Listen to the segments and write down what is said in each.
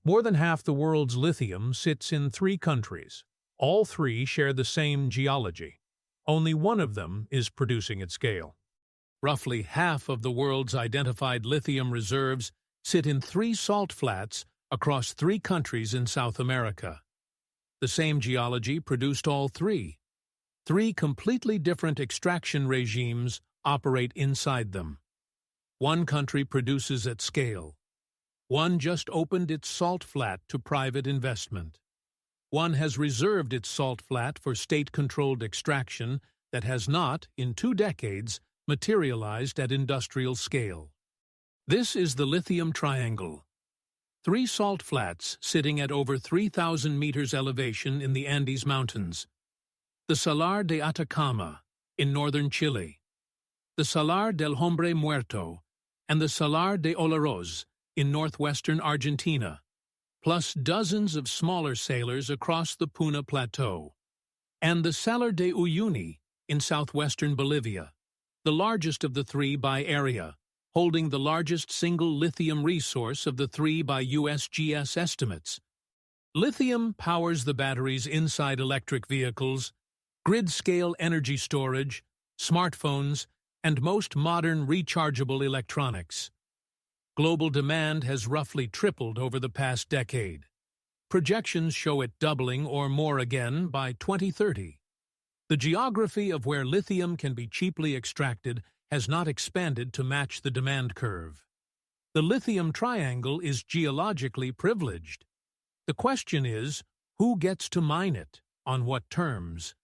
More than half the world's lithium sits in 3 countries. All 3 share the same geology. Only one of them is producing at scale. Roughly half of the world's identified lithium reserves sit in 3 salt flats across 3 countries in South America. The same geology produced all 3. 3 completely different extraction regimes operate inside them. One country produces at scale. One just opened its salt flat to private investment. One has reserved its salt flat for state-controlled extraction that has not, in 2 decades, materialized at industrial scale. This is the Lithium Triangle. 3 salt flats sitting at over 3,000 meters elevation in the Andes Mountains. The Salar de Atacama in northern Chile, the Salar del Hombre Muerto, and the Salar de Olaroz in northwestern Argentina, plus dozens of smaller salars across the Puna Plateau, and the Salar de Uyuni in southwestern Bolivia, the largest of the 3 by area, holding the largest single lithium resource of the 3 by USGS estimates. Lithium powers the batteries inside electric vehicles, grid-scale energy storage, smartphones, and most modern rechargeable electronics. Global demand has roughly tripled over the past decade. Projections show it doubling or more again by 2030. The geography of where lithium can be cheaply extracted has not expanded to match the demand curve. The Lithium Triangle is geologically privileged. The question is, who gets to mine it? On what terms?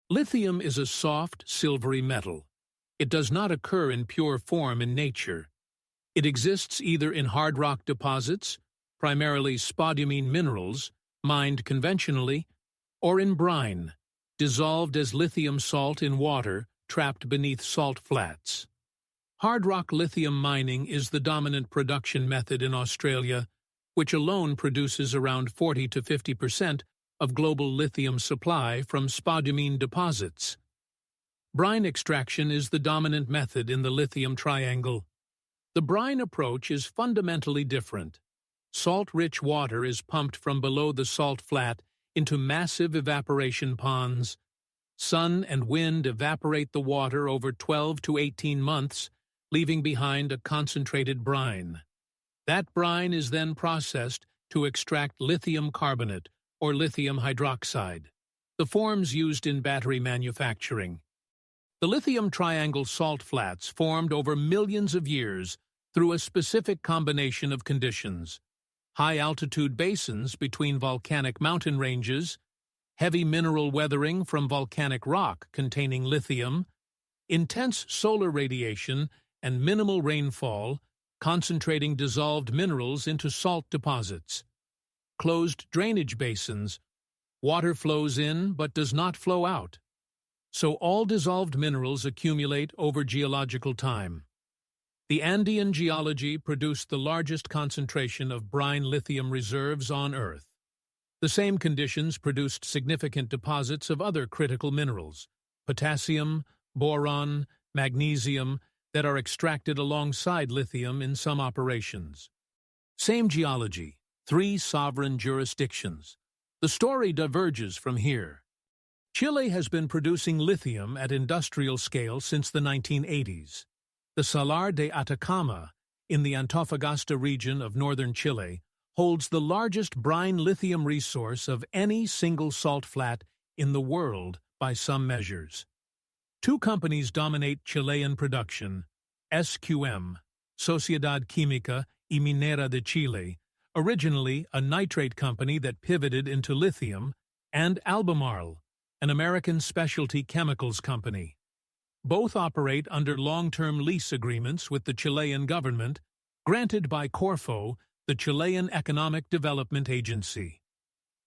Lithium is a soft, silvery metal. It does not occur in pure form in nature. It exists either in hard rock deposits, primarily spodumene minerals, mined conventionally, or in brine, dissolved as lithium salt in water trapped beneath salt flats. Hard rock lithium mining is the dominant production method in Australia, which alone produces around 40 to 50% of global lithium supply from spodumene deposits. Brine extraction is the dominant method in the Lithium Triangle. The brine approach is fundamentally different. Salt-rich water is pumped from below the salt flat into massive evaporation ponds. Sun and wind evaporate the water over 12 to 18 months, leaving behind a concentrated brine. That brine is then processed to extract lithium carbonate or lithium hydroxide, the forms used in battery manufacturing. The Lithium Triangle salt flats formed over millions of years through a specific combination of conditions: high-altitude basins between volcanic mountain ranges, heavy mineral weathering from volcanic rock containing lithium, intense solar radiation, and minimal rainfall, concentrating dissolved minerals into salt deposits. Closed drainage basins. Water flows in but does not flow out. So all dissolved minerals accumulate over geological time. The Andean geology produced the largest concentration of brine lithium reserves on Earth. The same conditions produced significant deposits of other critical minerals, potassium, boron, magnesium, that are extracted alongside lithium in some operations. Same geology, 3 sovereign jurisdictions. The story diverges from here. Chile has been producing lithium at industrial scale since the 1980s. The Salar de Atacama, in the Antofagasta region of northern Chile, holds the largest brine lithium resource of any single salt flat in the world by some measures. 2 companies dominate Chilean production: SQM, Sociedad Química y Minera de Chile, originally a nitrate company that pivoted into lithium, and Albemarle, an American specialty chemicals company. Both operate under long-term lease agreements with the Chilean government, granted by Corfo, the Chilean Economic Development Agency.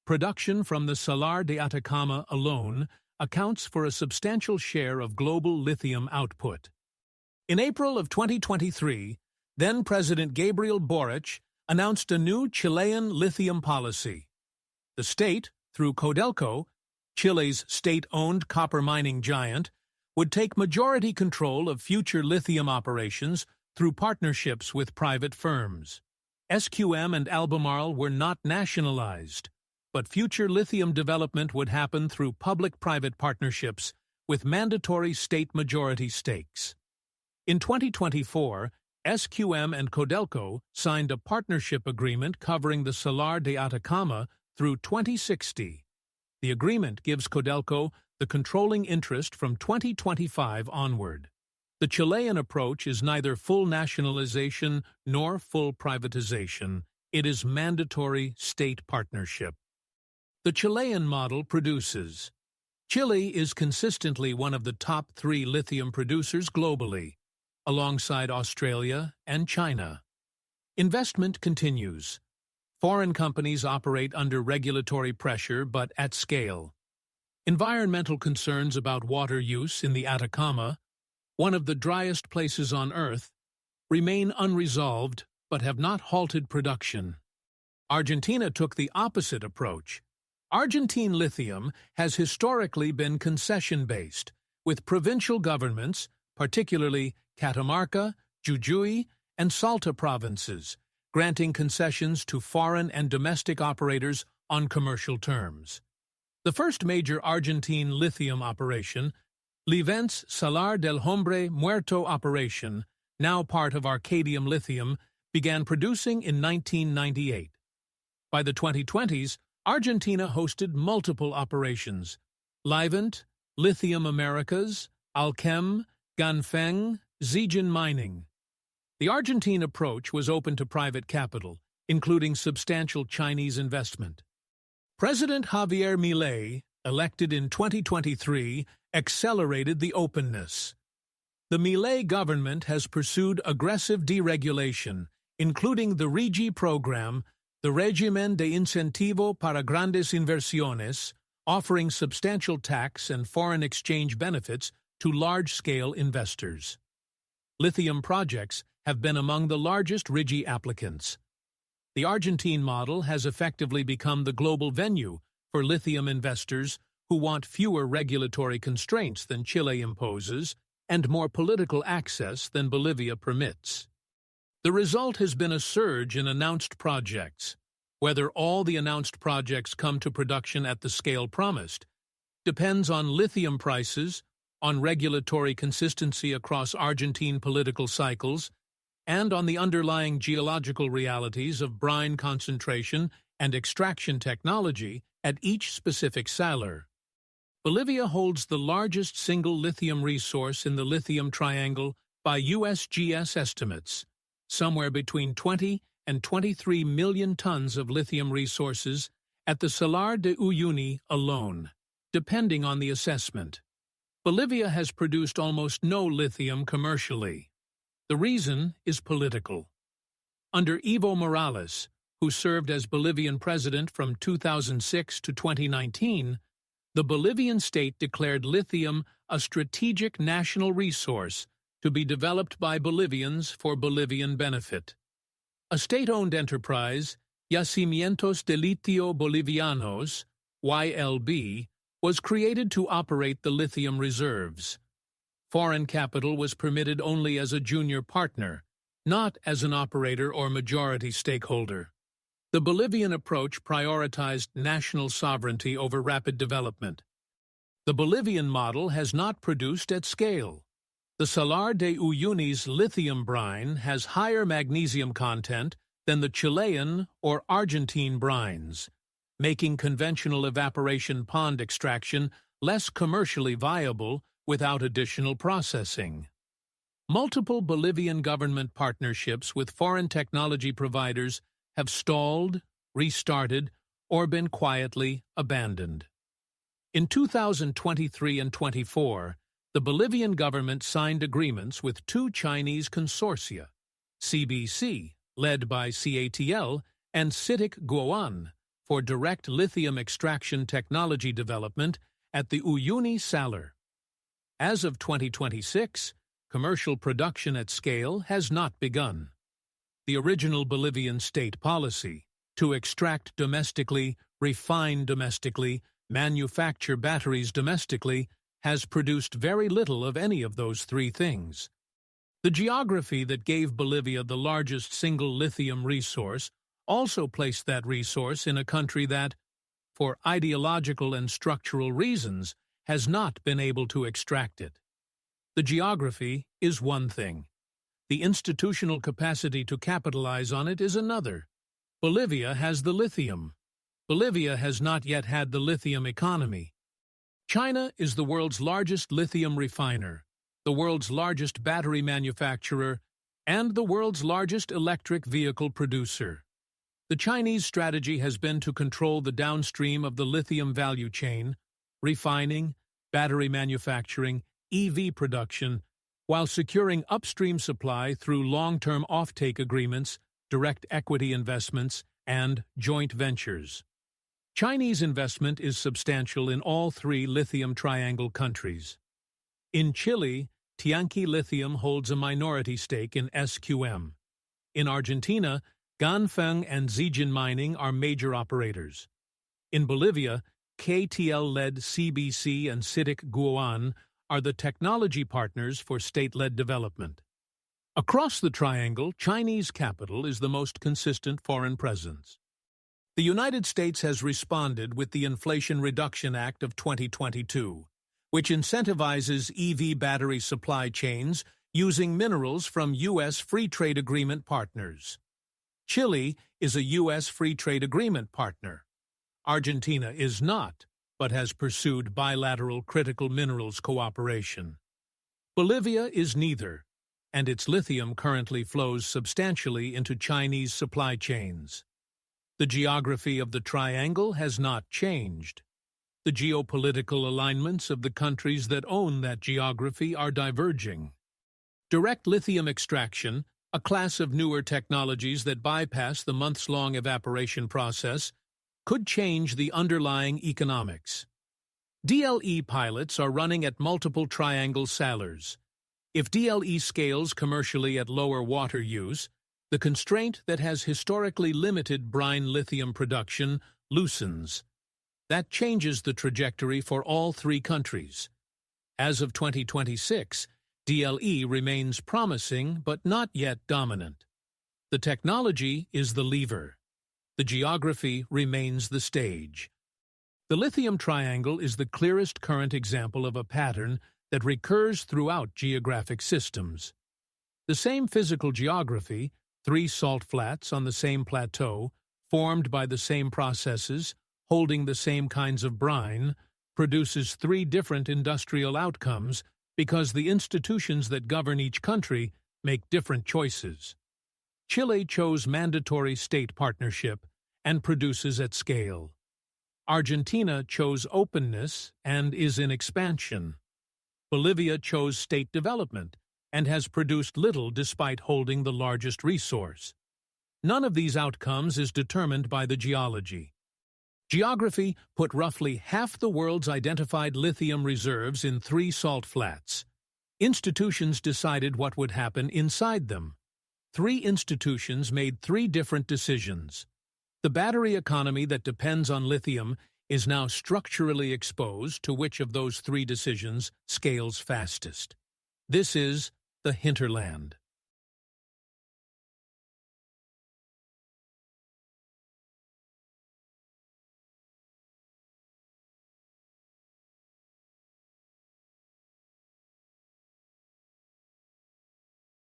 Production from the Salar de Atacama alone accounts for a substantial share of global lithium output. In April of 2023, then-President Gabriel Boric announced a new Chilean lithium policy. The state, through Codelco, Chile's state-owned copper mining giant, would take majority control of future lithium operations through partnerships with private firms. SQM and Albemarle were not nationalized, but future lithium development would happen through public-private partnerships with mandatory state majority stakes. In 2024, SQM and Codelco signed a partnership agreement covering the Salar de Atacama through 2060. The agreement gives Codelco the controlling interest from 2025 onward. The Chilean approach is neither full nationalization nor full privatization. It is mandatory state partnership. The Chilean model produces. Chile is consistently one of the top 3 lithium producers globally, alongside Australia and China. Investment continues. Foreign companies operate under regulatory pressure but at scale. Environmental concerns about water use in the Atacama, one of the driest places on Earth, remain unresolved but have not halted production. Argentina took the opposite approach. Argentine lithium has historically been concession-based, with provincial governments, particularly Catamarca, Jujuy, and Salta provinces, granting concessions to foreign and domestic operators on commercial terms. The first major Argentine lithium operation, Livent's Salar del Hombre Muerto operation, now part of Arcadium Lithium, began producing in 1998. By the 2020s, Argentina hosted multiple operations: Livent, Lithium Americas, Alchem, Ganfeng, Zijin Mining. The Argentine approach was open to private capital, including substantial Chinese investment. President Javier Milei, elected in 2023, accelerated the openness. The Milei government has pursued aggressive deregulation, including the RIGI program, the Régimen de Incentivo para Grandes Inversiones, offering substantial tax and foreign exchange benefits to large-scale investors. Lithium projects have been among the largest RIGI applicants. The Argentine model has effectively become the global venue for lithium investors who want fewer regulatory constraints than Chile imposes and more political access than Bolivia permits. The result has been a surge in announced projects. Whether all the announced projects come to production at the scale promised depends on lithium prices, on regulatory consistency across Argentine political cycles, and on the underlying geological realities of brine concentration and extraction technology at each specific salar. Bolivia holds the largest single lithium resource in the Lithium Triangle by USGS estimates, somewhere between 20 and 23 million tons of lithium resources at the Salar de Uyuni alone, depending on the assessment. Bolivia has produced almost no lithium commercially. The reason is political. Under Evo Morales, who served as Bolivian president from 2006 to 2019, the Bolivian state declared lithium a strategic national resource to be developed by Bolivians for Bolivian benefit. A state-owned enterprise, Yacimientos de Litio Bolivianos, YLB, was created to operate the lithium reserves. Foreign capital was permitted only as a junior partner, not as an operator or majority stakeholder. The Bolivian approach prioritized national sovereignty over rapid development. The Bolivian model has not produced at scale. The Salar de Uyuni's lithium brine has higher magnesium content than the Chilean or Argentine brines, making conventional evaporation pond extraction less commercially viable without additional processing. Multiple Bolivian government partnerships with foreign technology providers have stalled, restarted, or been quietly abandoned. In 2023 and 24, the Bolivian government signed agreements with 2 Chinese consortia, CBC, led by CATL, and CITIC Guoan, for direct lithium extraction technology development at the Uyuni Salar. As of 2026, commercial production at scale has not begun. The original Bolivian state policy, to extract domestically, refine domestically, manufacture batteries domestically, has produced very little of any of those 3 things. The geography that gave Bolivia the largest single lithium resource also placed that resource in a country that, for ideological and structural reasons, has not been able to extract it. The geography is one thing. The institutional capacity to capitalize on it is another. Bolivia has the lithium. Bolivia has not yet had the lithium economy. China is the world's largest lithium refiner, the world's largest battery manufacturer, and the world's largest electric vehicle producer. The Chinese strategy has been to control the downstream of the lithium value chain, refining, battery manufacturing, EV production, while securing upstream supply through long-term offtake agreements, direct equity investments, and joint ventures. Chinese investment is substantial in all three Lithium Triangle countries. In Chile, Tianqi Lithium holds a minority stake in SQM. In Argentina, Ganfeng and Zijin Mining are major operators. In Bolivia, KTL-led CBC and CITIC Guoan are the technology partners for state-led development. Across the triangle, Chinese capital is the most consistent foreign presence. The United States has responded with the Inflation Reduction Act of 2022, which incentivizes EV battery supply chains using minerals from U.S. Free Trade Agreement partners. Chile is a U.S. Free Trade Agreement partner. Argentina is not, but has pursued bilateral critical minerals cooperation. Bolivia is neither, and its lithium currently flows substantially into Chinese supply chains. The geography of the triangle has not changed. The geopolitical alignments of the countries that own that geography are diverging. Direct lithium extraction, a class of newer technologies that bypass the months-long evaporation process, could change the underlying economics. DLE pilots are running at multiple triangle salars. If DLE scales commercially at lower water use, the constraint that has historically limited brine lithium production loosens. That changes the trajectory for all three countries. As of 2026, DLE remains promising but not yet dominant. The technology is the lever. The geography remains the stage. The Lithium Triangle is the clearest current example of a pattern that recurs throughout geographic systems. The same physical geography, three salt flats on the same plateau, formed by the same processes, holding the same kinds of brine, produces three different industrial outcomes because the institutions that govern each country make different choices. Chile chose mandatory state partnership and produces at scale. Argentina chose openness and is in expansion. Bolivia chose state development and has produced little despite holding the largest resource. None of these outcomes is determined by the geology. Geography put roughly half the world's identified lithium reserves in three salt flats. Institutions decided what would happen inside them. Three institutions made three different decisions. The battery economy that depends on lithium is now structurally exposed to which of those three decisions scales fastest. This is the hinterland.